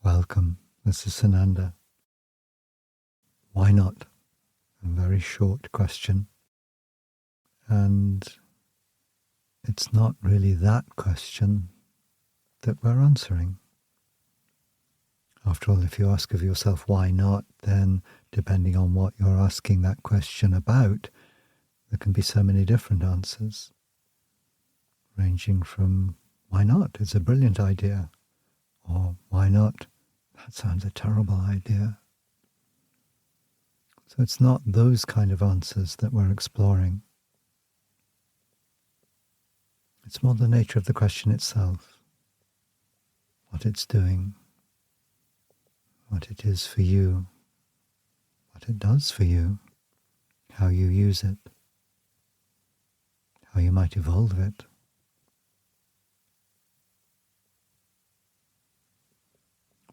Welcome, this is Sananda. Why not? A very short question. And it's not really that question that we're answering. After all, if you ask of yourself why not, then depending on what you're asking that question about, there can be so many different answers, ranging from why not? It's a brilliant idea. Or why not? That sounds a terrible idea. So it's not those kind of answers that we're exploring. It's more the nature of the question itself, what it's doing, what it is for you, what it does for you, how you use it, how you might evolve it.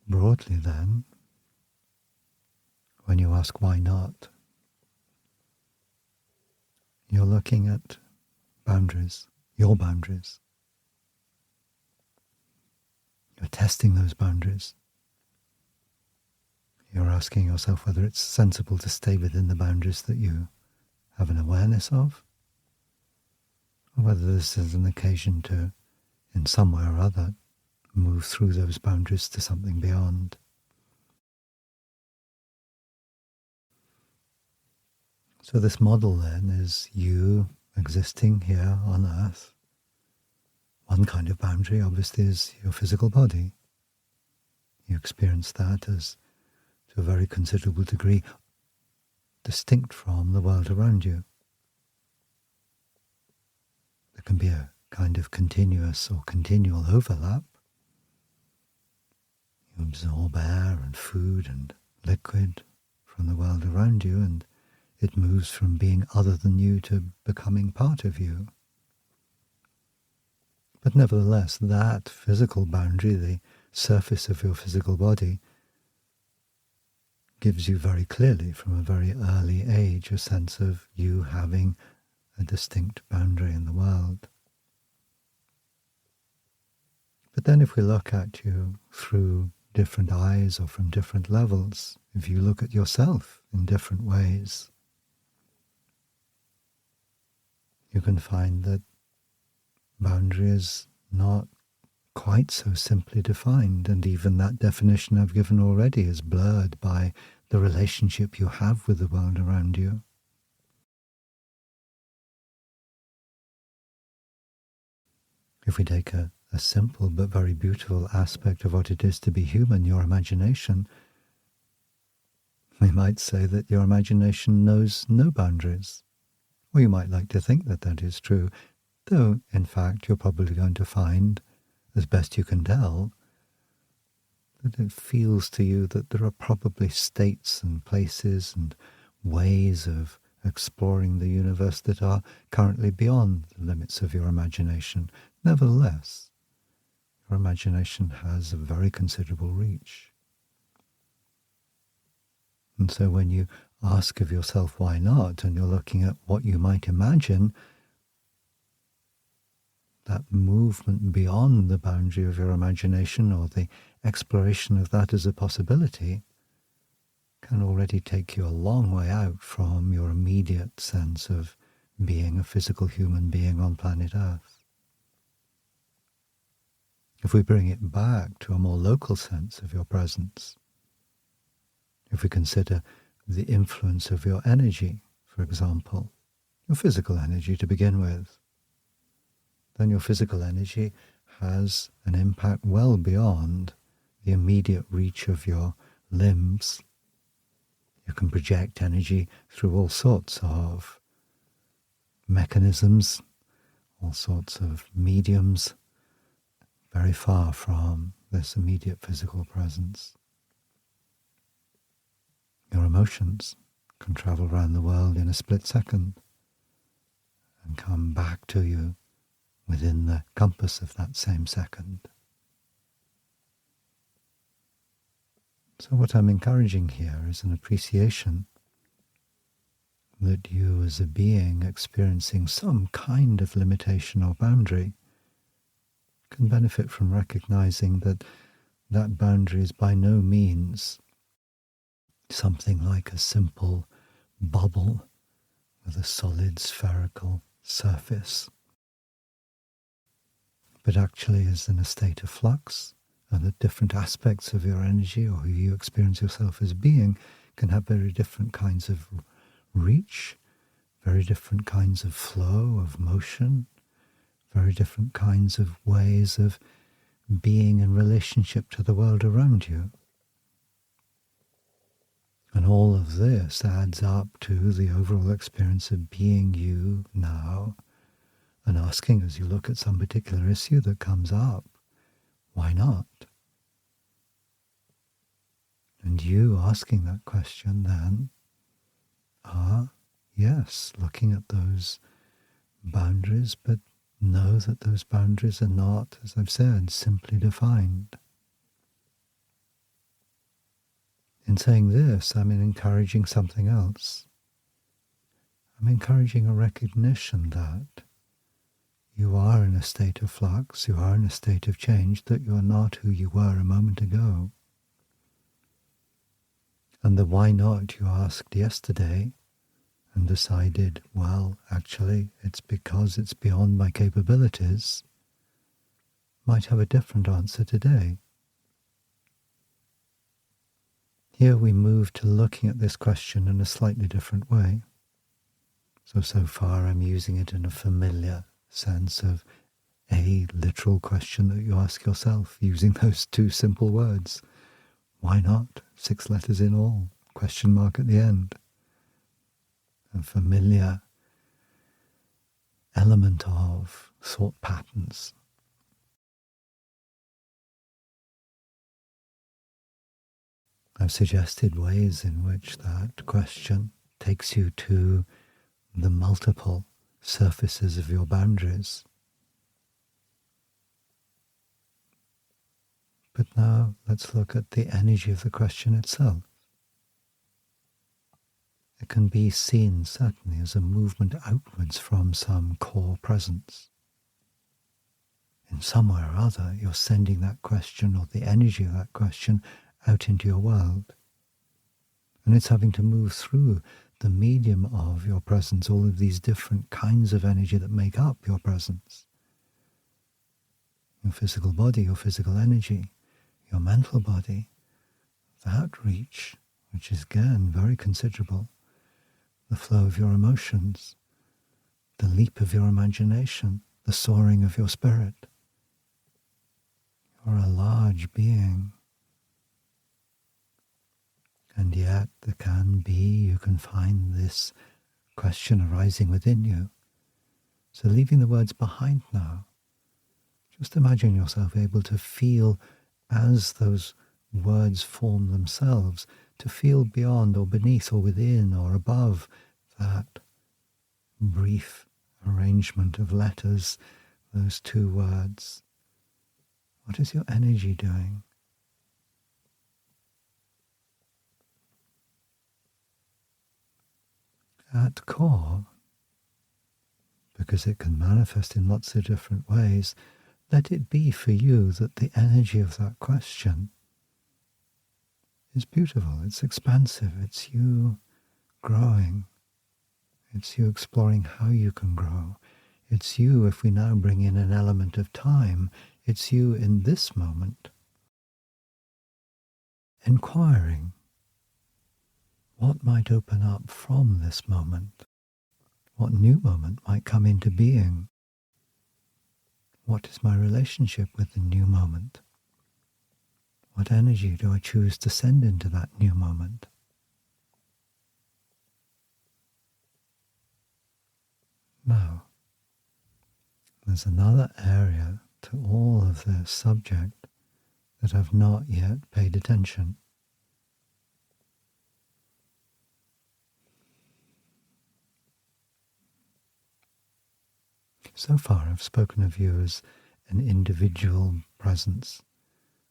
Broadly then, when you ask why not, you're looking at boundaries, your boundaries. You're testing those boundaries. You're asking yourself whether it's sensible to stay within the boundaries that you have an awareness of, or whether this is an occasion to, in some way or other, move through those boundaries to something beyond. So this model then is you existing here on Earth. One kind of boundary obviously is your physical body. You experience that as, to a very considerable degree, distinct from the world around you. There can be a kind of continuous or continual overlap. You absorb air and food and liquid from the world around you, and it moves from being other than you to becoming part of you. But nevertheless, that physical boundary, the surface of your physical body, gives you very clearly from a very early age a sense of you having a distinct boundary in the world. But then if we look at you through different eyes or from different levels, if you look at yourself in different ways, you can find that boundary is not quite so simply defined, and even that definition I've given already is blurred by the relationship you have with the world around you. If we take a simple but very beautiful aspect of what it is to be human, your imagination, we might say that your imagination knows no boundaries. Or you might like to think that that is true, though in fact you're probably going to find, as best you can tell, that it feels to you that there are probably states and places and ways of exploring the universe that are currently beyond the limits of your imagination. Nevertheless, your imagination has a very considerable reach. And so when you ask of yourself why not, and you're looking at what you might imagine, that movement beyond the boundary of your imagination or the exploration of that as a possibility can already take you a long way out from your immediate sense of being a physical human being on planet Earth. If we bring it back to a more local sense of your presence, if we consider the influence of your energy, for example, your physical energy to begin with, then your physical energy has an impact well beyond the immediate reach of your limbs. You can project energy through all sorts of mechanisms, all sorts of mediums, very far from this immediate physical presence. Your emotions can travel around the world in a split second and come back to you within the compass of that same second. So what I'm encouraging here is an appreciation that you as a being experiencing some kind of limitation or boundary can benefit from recognizing that that boundary is by no means something like a simple bubble with a solid spherical surface, but actually is in a state of flux, and that different aspects of your energy or who you experience yourself as being can have very different kinds of reach, very different kinds of flow, of motion, very different kinds of ways of being in relationship to the world around you. And all of this adds up to the overall experience of being you now, and asking, as you look at some particular issue that comes up, why not? And you asking that question then yes, looking at those boundaries, but know that those boundaries are not, as I've said, simply defined. In saying this, I'm encouraging something else. I'm encouraging a recognition that you are in a state of flux, you are in a state of change, that you are not who you were a moment ago. And the why not you asked yesterday and decided, well, actually, it's because it's beyond my capabilities, might have a different answer today. Here we move to looking at this question in a slightly different way. So far I'm using it in a familiar sense of a literal question that you ask yourself, using those two simple words. Why not? 6 letters in all, question mark at the end. A familiar element of thought patterns. I've suggested ways in which that question takes you to the multiple surfaces of your boundaries. But now let's look at the energy of the question itself. It can be seen certainly as a movement outwards from some core presence. In some way or other, you're sending that question or the energy of that question out into your world. And it's having to move through the medium of your presence, all of these different kinds of energy that make up your presence. Your physical body, your physical energy, your mental body, that reach, which is again very considerable, the flow of your emotions, the leap of your imagination, the soaring of your spirit. You're a large being. And yet there can be, you can find this question arising within you. So leaving the words behind now, just imagine yourself able to feel as those words form themselves, to feel beyond or beneath or within or above that brief arrangement of letters, those 2 words. What is your energy doing? At core, because it can manifest in lots of different ways, let it be for you that the energy of that question is beautiful, it's expansive, it's you growing, it's you exploring how you can grow, it's you, if we now bring in an element of time, it's you in this moment, inquiring what might open up from this moment, what new moment might come into being, what is my relationship with the new moment, what energy do I choose to send into that new moment. Now, there's another area to all of this subject that I've not yet paid attention. So far I've spoken of you as an individual presence,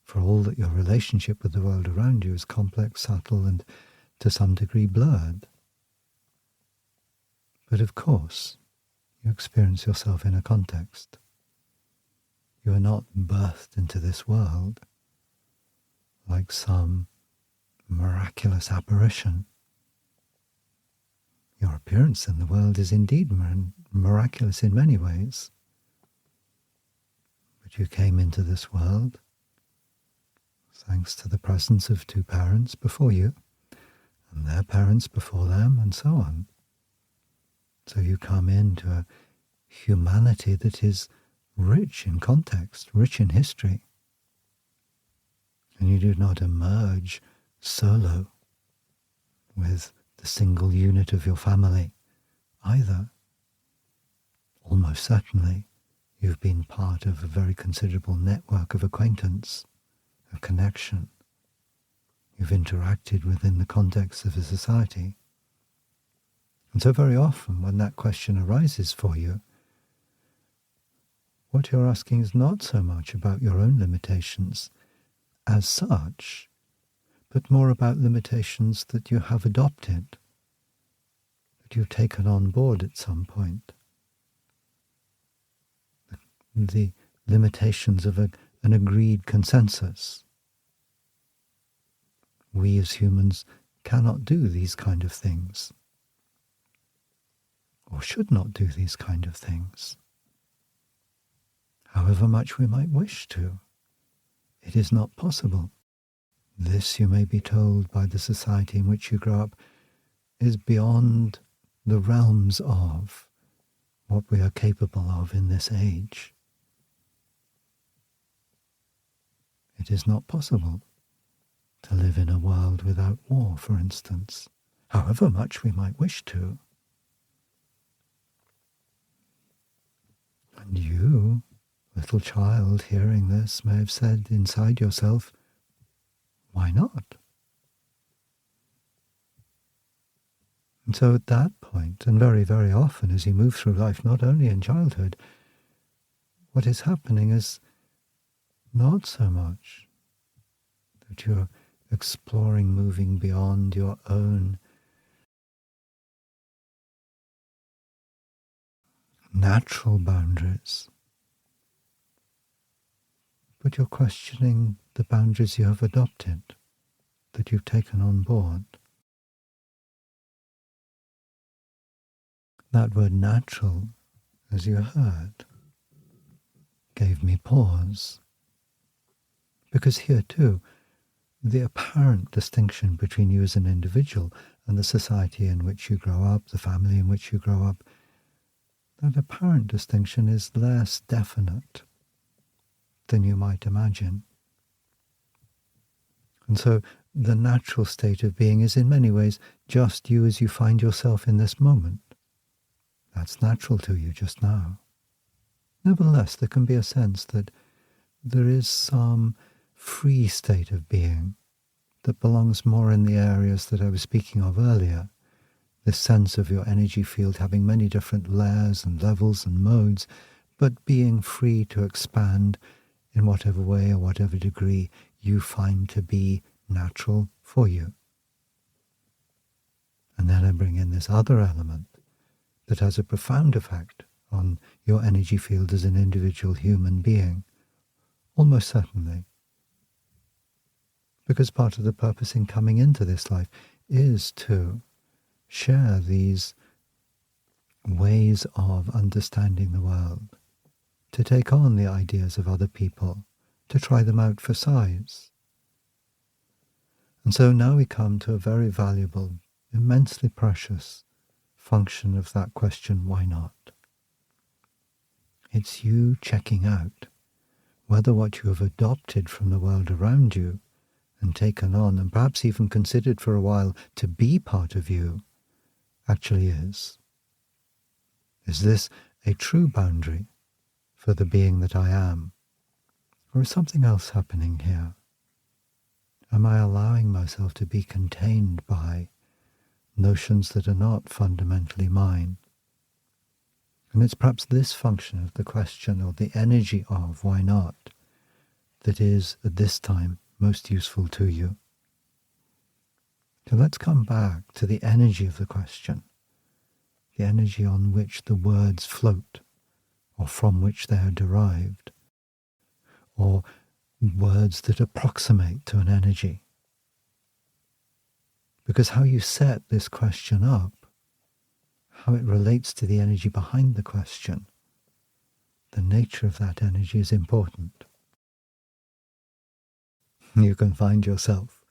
for all that your relationship with the world around you is complex, subtle, and to some degree blurred. But of course, you experience yourself in a context. You are not birthed into this world. like some miraculous apparition. Your appearance in the world is indeed miraculous in many ways. But you came into this world thanks to the presence of two parents before you, and their parents before them, and so on. So you come into a humanity that is rich in context, rich in history. And you do not emerge solo with the single unit of your family either. Almost certainly you've been part of a very considerable network of acquaintance, of connection. You've interacted within the context of a society. And so very often when that question arises for you, what you're asking is not so much about your own limitations as such, but more about limitations that you have adopted, that you've taken on board at some point. The limitations of an agreed consensus. We as humans cannot do these kind of things, or should not do these kind of things, however much we might wish to. It is not possible. This, you may be told by the society in which you grow up, is beyond the realms of what we are capable of in this age. It is not possible to live in a world without war, for instance, however much we might wish to. And you, little child, hearing this, may have said inside yourself, why not? And so at that point, and very, very often as you move through life, not only in childhood, what is happening is not so much that you're exploring, moving beyond your own natural boundaries, but you're questioning the boundaries you have adopted, that you've taken on board. That word natural, as you heard, gave me pause, because here too, the apparent distinction between you as an individual and the society in which you grow up, the family in which you grow up, that apparent distinction is less definite than you might imagine. And so the natural state of being is in many ways just you as you find yourself in this moment. That's natural to you just now. Nevertheless, there can be a sense that there is some free state of being that belongs more in the areas that I was speaking of earlier, this sense of your energy field having many different layers and levels and modes, but being free to expand in whatever way or whatever degree you find to be natural for you. And then I bring in this other element that has a profound effect on your energy field as an individual human being, almost certainly. Because part of the purpose in coming into this life is to share these ways of understanding the world, to take on the ideas of other people, to try them out for size. And so now we come to a very valuable, immensely precious function of that question, why not? It's you checking out whether what you have adopted from the world around you and taken on, and perhaps even considered for a while to be part of you, actually is. Is this a true boundary for the being that I am? Or is something else happening here? Am I allowing myself to be contained by notions that are not fundamentally mine? And it's perhaps this function of the question, or the energy of why not, that is at this time most useful to you. So let's come back to the energy of the question, the energy on which the words float, or from which they are derived, or words that approximate to an energy. Because how you set this question up, how it relates to the energy behind the question, the nature of that energy is important. You can find yourself,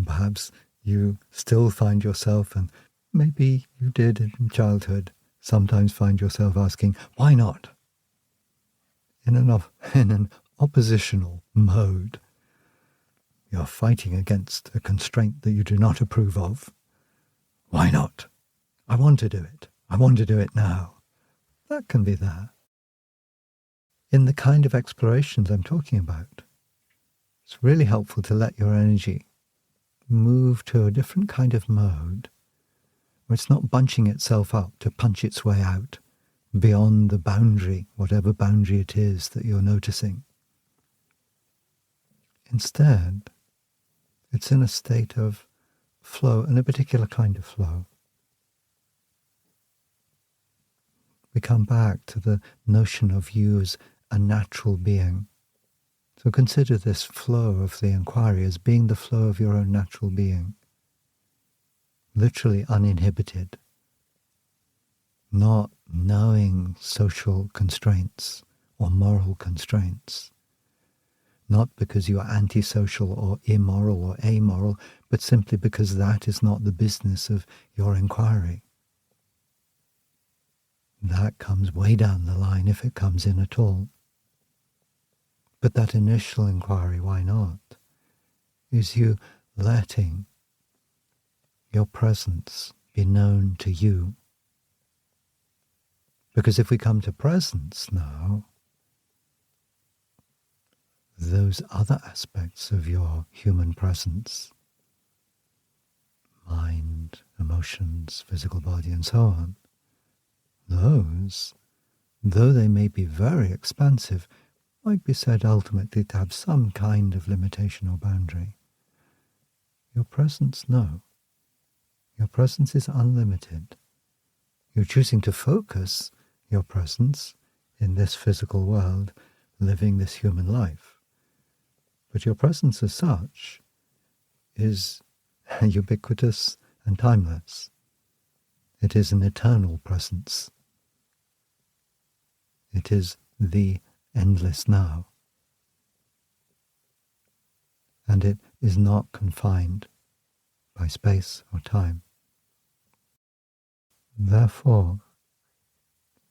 perhaps you still find yourself, and maybe you did in childhood, sometimes find yourself asking, why not? In an oppositional mode. You're fighting against a constraint that you do not approve of. Why not? I want to do it. I want to do it now. That can be there. In the kind of explorations I'm talking about, it's really helpful to let your energy move to a different kind of mode where it's not bunching itself up to punch its way out beyond the boundary, whatever boundary it is that you're noticing. Instead, it's in a state of flow, and a particular kind of flow. We come back to the notion of you as a natural being. So consider this flow of the inquiry as being the flow of your own natural being, literally uninhibited, not knowing social constraints or moral constraints, not because you are antisocial or immoral or amoral, but simply because that is not the business of your inquiry. That comes way down the line, if it comes in at all. But that initial inquiry, why not, is you letting your presence be known to you. Because if we come to presence now, those other aspects of your human presence, mind, emotions, physical body, and so on, those, though they may be very expansive, might be said ultimately to have some kind of limitation or boundary. Your presence, no. Your presence is unlimited. You're choosing to focus your presence in this physical world, living this human life. But your presence as such is ubiquitous and timeless. It is an eternal presence. It is the endless now. And it is not confined by space or time. Therefore,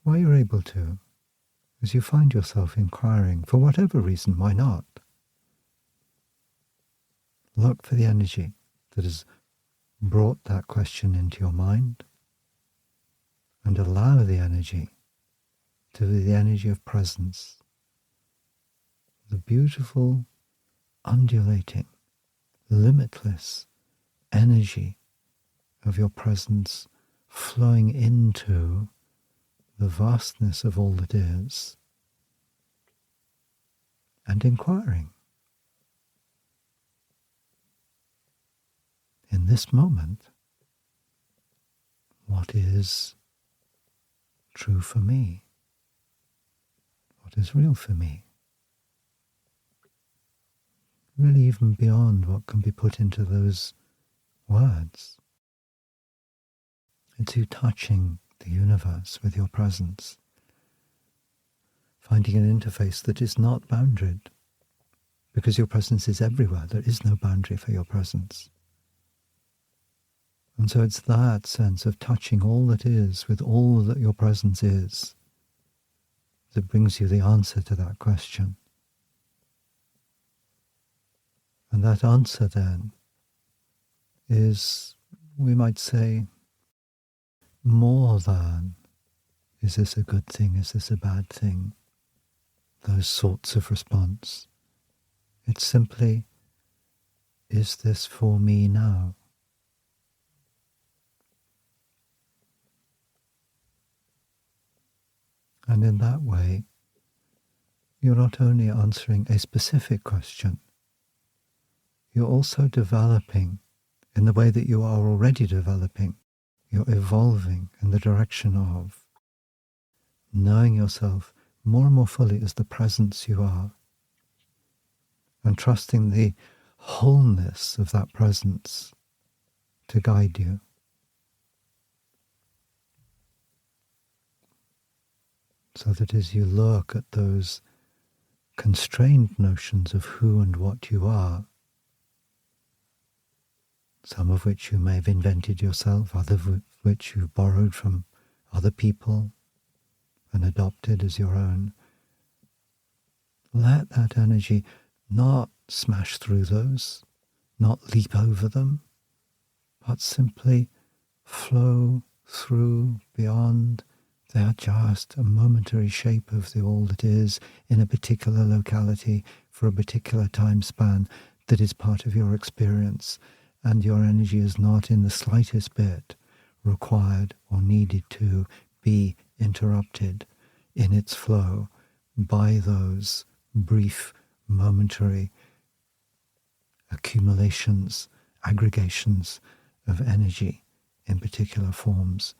while you're able to, as you find yourself inquiring, for whatever reason, why not? Look for the energy that has brought that question into your mind, and allow the energy to be the energy of presence, the beautiful, undulating, limitless energy of your presence flowing into the vastness of all that is, and inquiring. In this moment, what is true for me? What is real for me? Really even beyond what can be put into those words. It's you touching the universe with your presence, finding an interface that is not bounded, because your presence is everywhere. There is no boundary for your presence. And so it's that sense of touching all that is with all that your presence is that brings you the answer to that question. And that answer then is, we might say, more than, is this a good thing, is this a bad thing? Those sorts of response. It's simply, is this for me now? And in that way, you're not only answering a specific question, you're also developing in the way that you are already developing. You're evolving in the direction of knowing yourself more and more fully as the presence you are, and trusting the wholeness of that presence to guide you. So that as you look at those constrained notions of who and what you are, some of which you may have invented yourself, other of which you've borrowed from other people and adopted as your own, let that energy not smash through those, not leap over them, but simply flow through, beyond. They are just a momentary shape of the all that is in a particular locality for a particular time span that is part of your experience, and your energy is not in the slightest bit required or needed to be interrupted in its flow by those brief, momentary accumulations, aggregations of energy in particular forms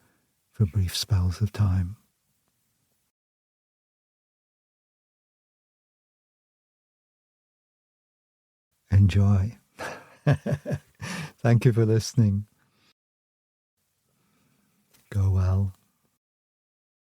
for brief spells of time. Enjoy. Thank you for listening.